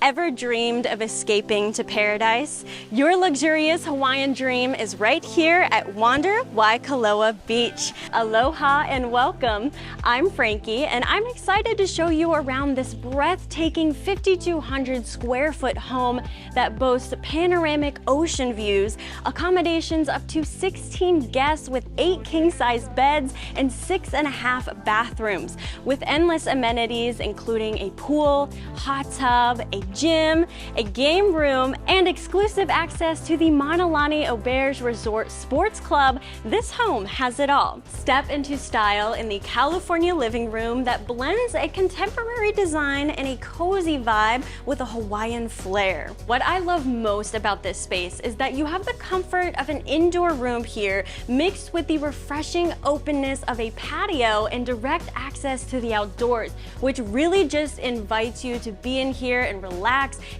Ever dreamed of escaping to paradise? Your luxurious Hawaiian dream is right here at Wander Waikōloa Beach. Aloha and welcome. I'm Frankie and I'm excited to show you around this breathtaking 5,200 square foot home that boasts panoramic ocean views, accommodations up to 16 guests with 8 king-size beds and 6.5 bathrooms, with endless amenities including a pool, hot tub, a gym, a game room, and exclusive access to the Lani Auberge Resort Sports Club. This home has it all. Step into style in the California living room that blends a contemporary design and a cozy vibe with a Hawaiian flair. What I love most about this space is that you have the comfort of an indoor room here mixed with the refreshing openness of a patio and direct access to the outdoors, which really just invites you to be in here and relax,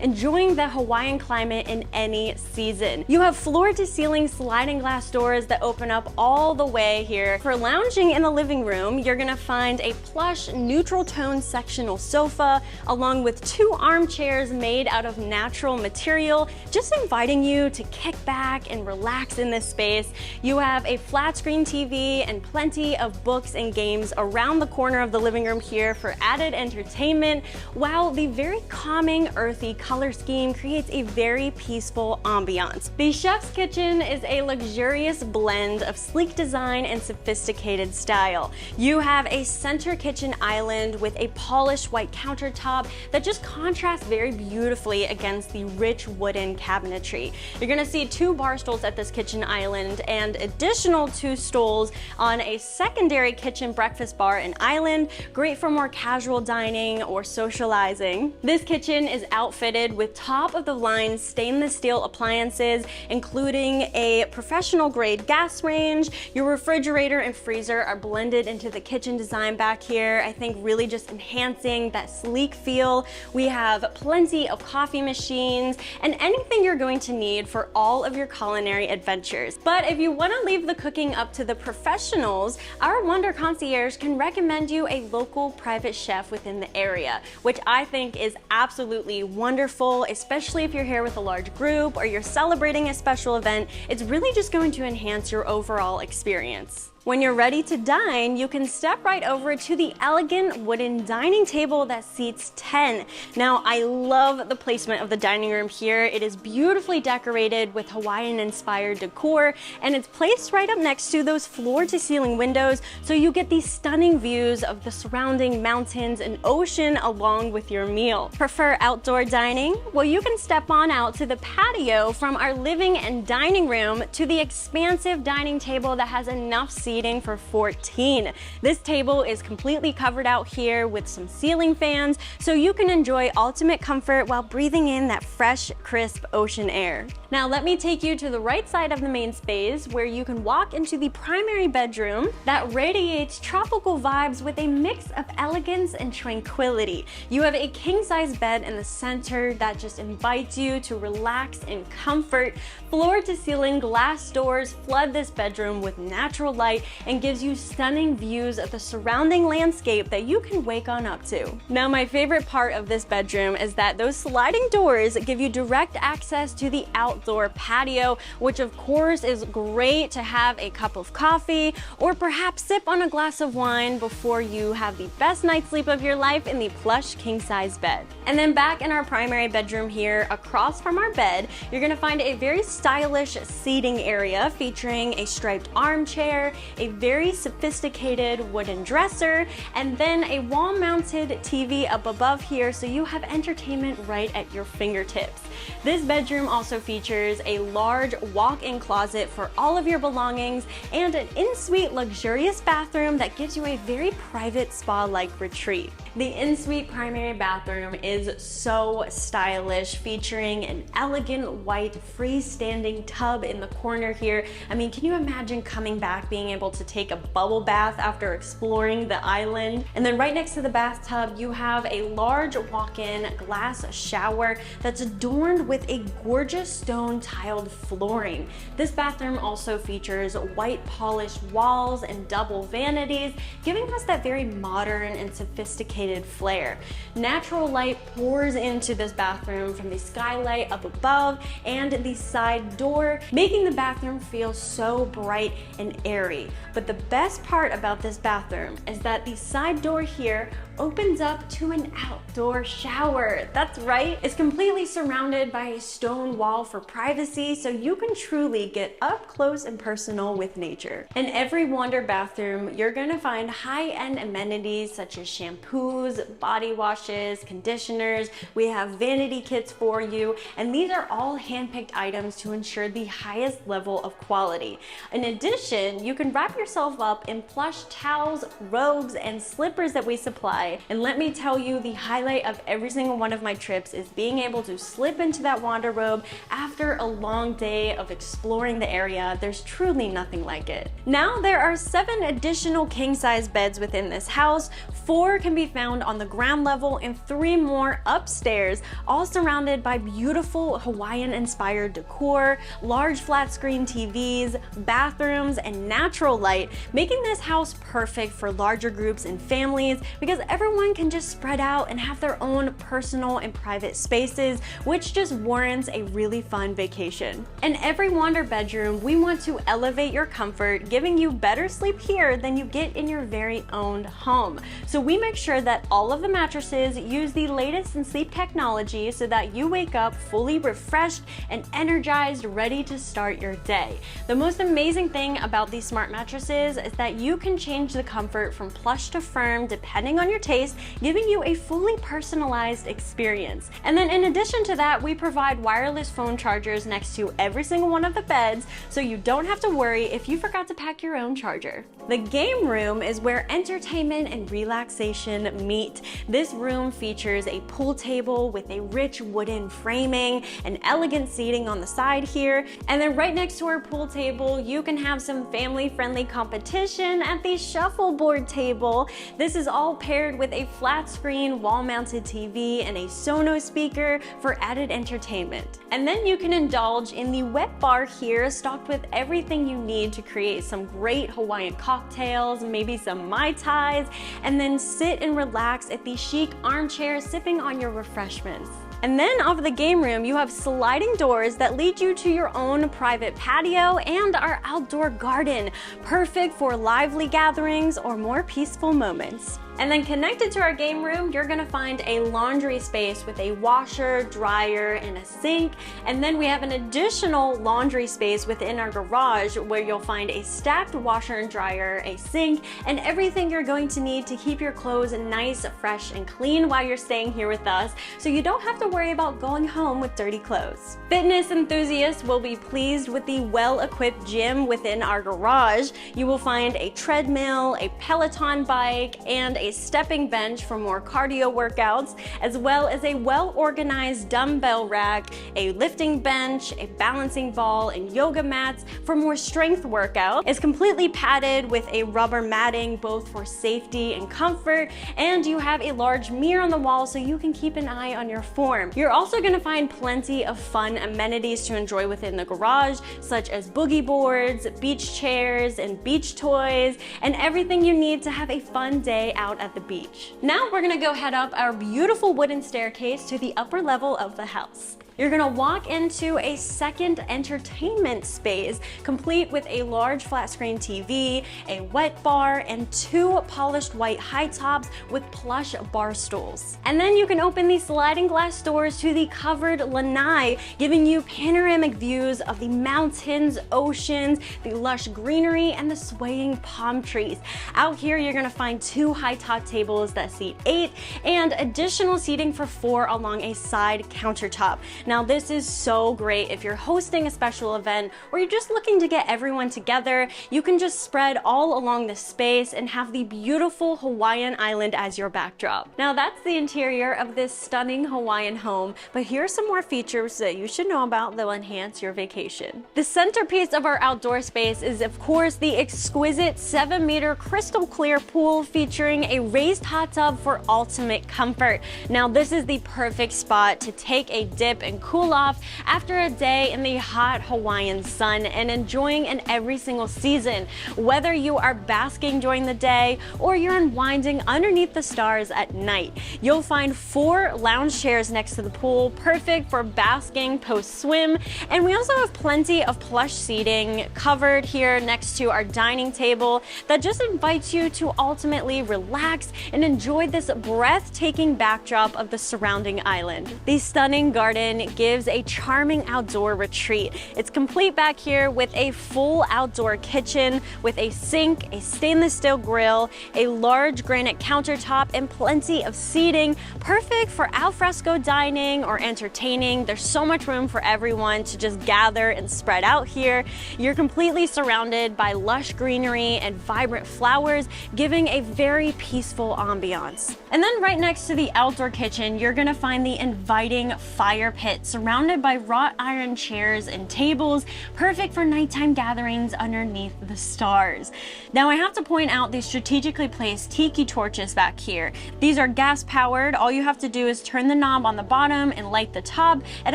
enjoying the Hawaiian climate in any season. You have floor-to-ceiling sliding glass doors that open up all the way here. For lounging in the living room, you're gonna find a plush, neutral tone sectional sofa, along with 2 armchairs made out of natural material, just inviting you to kick back and relax in this space. You have a flat screen TV and plenty of books and games around the corner of the living room here for added entertainment, while the very calming, earthy color scheme creates a very peaceful ambiance. The chef's kitchen is a luxurious blend of sleek design and sophisticated style. You have a center kitchen island with a polished white countertop that just contrasts very beautifully against the rich wooden cabinetry. You're gonna see 2 bar stools at this kitchen island and additional 2 stools on a secondary kitchen breakfast bar and island, great for more casual dining or socializing. This kitchen is outfitted with top-of-the-line stainless steel appliances, including a professional-grade gas range. Your refrigerator and freezer are blended into the kitchen design back here, I think really just enhancing that sleek feel. We have plenty of coffee machines and anything you're going to need for all of your culinary adventures. But if you want to leave the cooking up to the professionals, our Wander concierge can recommend you a local private chef within the area, which I think is absolutely wonderful, especially if you're here with a large group or you're celebrating a special event. It's really just going to enhance your overall experience. When you're ready to dine, you can step right over to the elegant wooden dining table that seats 10. Now, I love the placement of the dining room here. It is beautifully decorated with Hawaiian-inspired decor, and it's placed right up next to those floor-to-ceiling windows, so you get these stunning views of the surrounding mountains and ocean along with your meal. Prefer outdoor dining? Well, you can step on out to the patio from our living and dining room to the expansive dining table that has enough seating for 14. This table is completely covered out here with some ceiling fans, so you can enjoy ultimate comfort while breathing in that fresh, crisp ocean air. Now let me take you to the right side of the main space, where you can walk into the primary bedroom that radiates tropical vibes with a mix of elegance and tranquility. You have a king-size bed in the center that just invites you to relax in comfort. Floor-to-ceiling glass doors flood this bedroom with natural light and gives you stunning views of the surrounding landscape that you can wake on up to. Now, my favorite part of this bedroom is that those sliding doors give you direct access to the outdoor patio, which of course is great to have a cup of coffee or perhaps sip on a glass of wine before you have the best night's sleep of your life in the plush king-size bed. And then back in our primary bedroom here, across from our bed, you're gonna find a very stylish seating area featuring a striped armchair, a very sophisticated wooden dresser, and then a wall-mounted TV up above here, so you have entertainment right at your fingertips. This bedroom also features a large walk-in closet for all of your belongings and an in-suite luxurious bathroom that gives you a very private spa-like retreat. The in-suite primary bathroom is so stylish, featuring an elegant white freestanding tub in the corner here. I mean, can you imagine coming back being able to take a bubble bath after exploring the island? And then right next to the bathtub, you have a large walk-in glass shower that's adorned with a gorgeous stone tiled flooring. This bathroom also features white polished walls and double vanities, giving us that very modern and sophisticated illuminated flare. Natural light pours into this bathroom from the skylight up above and the side door, making the bathroom feel so bright and airy. But the best part about this bathroom is that the side door here opens up to an outdoor shower. That's right, it's completely surrounded by a stone wall for privacy, so you can truly get up close and personal with nature. In every Wander bathroom, you're gonna find high-end amenities such as shampoos, body washes, conditioners. We have vanity kits for you, and these are all hand-picked items to ensure the highest level of quality. In addition, you can wrap yourself up in plush towels, robes, and slippers that we supply. And let me tell you, the highlight of every single one of my trips is being able to slip into that Wander robe after a long day of exploring the area. There's truly nothing like it. Now there are 7 additional king-size beds within this house. 4 can be found on the ground level and 3 more upstairs, all surrounded by beautiful Hawaiian-inspired decor, large flat-screen TVs, bathrooms, and natural light, making this house perfect for larger groups and families because everyone can just spread out and have their own personal and private spaces, which just warrants a really fun vacation. In every Wander bedroom, we want to elevate your comfort, giving you better sleep here than you get in your very own home. So we make sure that all of the mattresses use the latest in sleep technology so that you wake up fully refreshed and energized, ready to start your day. The most amazing thing about these smart mattresses is that you can change the comfort from plush to firm depending on your taste, giving you a fully personalized experience. And then in addition to that, we provide wireless phone chargers next to every single one of the beds, so you don't have to worry if you forgot to pack your own charger. The game room is where entertainment and relaxation meet. This room features a pool table with a rich wooden framing and elegant seating on the side here. And then right next to our pool table, you can have some family-friendly competition at the shuffleboard table. This is all paired with a flat screen wall-mounted TV and a Sonos speaker for added entertainment. And then you can indulge in the wet bar here, stocked with everything you need to create some great Hawaiian cocktails, maybe some Mai Tais, and then sit and relax at the chic armchair sipping on your refreshments. And then off the game room, you have sliding doors that lead you to your own private patio and our outdoor garden, perfect for lively gatherings or more peaceful moments. And then connected to our game room, you're gonna find a laundry space with a washer, dryer, and a sink. And then we have an additional laundry space within our garage where you'll find a stacked washer and dryer, a sink, and everything you're going to need to keep your clothes nice, fresh, and clean while you're staying here with us, so you don't have to worry about going home with dirty clothes. Fitness enthusiasts will be pleased with the well-equipped gym within our garage. You will find a treadmill, a Peloton bike, and a stepping bench for more cardio workouts, as well as a well-organized dumbbell rack, a lifting bench, a balancing ball, and yoga mats for more strength workout. It's completely padded with a rubber matting both for safety and comfort, and you have a large mirror on the wall so you can keep an eye on your form. You're also going to find plenty of fun amenities to enjoy within the garage, such as boogie boards, beach chairs, and beach toys, and everything you need to have a fun day out at the beach. Now we're gonna go head up our beautiful wooden staircase to the upper level of the house. You're gonna walk into a second entertainment space, complete with a large flat screen TV, a wet bar, and 2 polished white high tops with plush bar stools. And then you can open these sliding glass doors to the covered lanai, giving you panoramic views of the mountains, oceans, the lush greenery, and the swaying palm trees. Out here, you're gonna find 2 high top tables that seat 8 and additional seating for 4 along a side countertop. Now this is so great if you're hosting a special event or you're just looking to get everyone together. You can just spread all along the space and have the beautiful Hawaiian island as your backdrop. Now that's the interior of this stunning Hawaiian home, but here are some more features that you should know about that will enhance your vacation. The centerpiece of our outdoor space is of course the exquisite 7-meter crystal clear pool featuring a raised hot tub for ultimate comfort. Now this is the perfect spot to take a dip and cool off after a day in the hot Hawaiian sun and enjoying in every single season. Whether you are basking during the day or you're unwinding underneath the stars at night, you'll find 4 lounge chairs next to the pool, perfect for basking post-swim. And we also have plenty of plush seating covered here next to our dining table that just invites you to ultimately relax and enjoy this breathtaking backdrop of the surrounding island. The stunning garden gives a charming outdoor retreat. It's complete back here with a full outdoor kitchen with a sink, a stainless steel grill, a large granite countertop, and plenty of seating, perfect for alfresco dining or entertaining. There's so much room for everyone to just gather and spread out here. You're completely surrounded by lush greenery and vibrant flowers, giving a very peaceful ambiance. And then right next to the outdoor kitchen, you're gonna find the inviting fire pit surrounded by wrought iron chairs and tables, perfect for nighttime gatherings underneath the stars. Now I have to point out these strategically placed tiki torches back here. These are gas powered. All you have to do is turn the knob on the bottom and light the top. It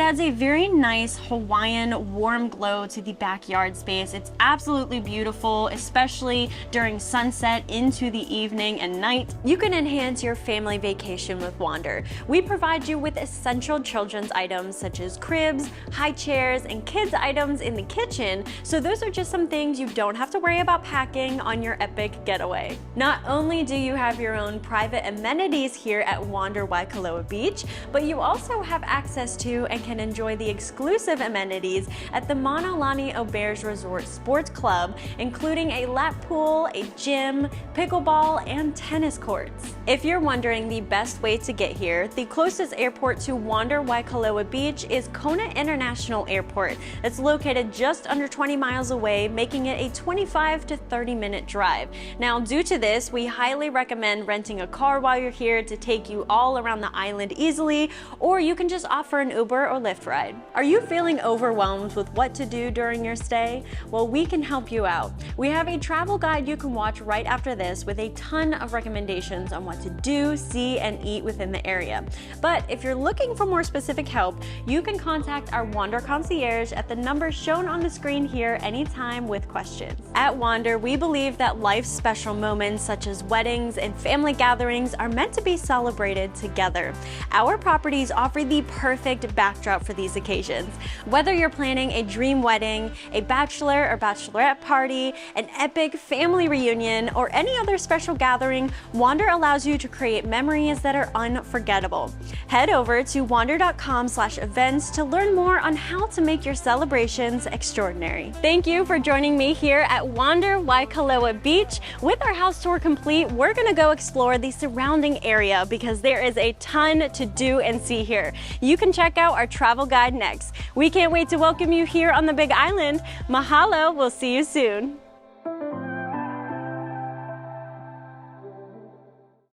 adds a very nice Hawaiian warm glow to the backyard space. It's absolutely beautiful, especially during sunset into the evening and night. You can enhance your family vacation with Wander. We provide you with essential children's items such as cribs, high chairs, and kids items in the kitchen, so those are just some things you don't have to worry about packing on your epic getaway. Not only do you have your own private amenities here at Wander Waikōloa Beach, but you also have access to and can enjoy the exclusive amenities at the Lani Auberge Resort Sports Club, including a lap pool, a gym, pickleball, and tennis courts. If you're wondering the best way to get here, the closest airport to Wander Waikōloa Beach is Kona International Airport. It's located just under 20 miles away, making it a 25 to 30-minute drive. Now, due to this, we highly recommend renting a car while you're here to take you all around the island easily, or you can just offer an Uber or Lyft ride. Are you feeling overwhelmed with what to do during your stay? Well, we can help you out. We have a travel guide you can watch right after this with a ton of recommendations on what to do, see, and eat within the area. But if you're looking for more specific help, you can contact our Wander concierge at the number shown on the screen here anytime with questions. At Wander, we believe that life's special moments such as weddings and family gatherings are meant to be celebrated together. Our properties offer the perfect backdrop for these occasions. Whether you're planning a dream wedding, a bachelor or bachelorette party, an epic family reunion, or any other special gathering, Wander allows you to create memories that are unforgettable. Head over to wander.com/events to learn more on how to make your celebrations extraordinary. Thank you for joining me here at Wander Waikōloa Beach. With our house tour complete, we're gonna go explore the surrounding area because there is a ton to do and see here. You can check out our travel guide next. We can't wait to welcome you here on the Big Island. Mahalo, we'll see you soon.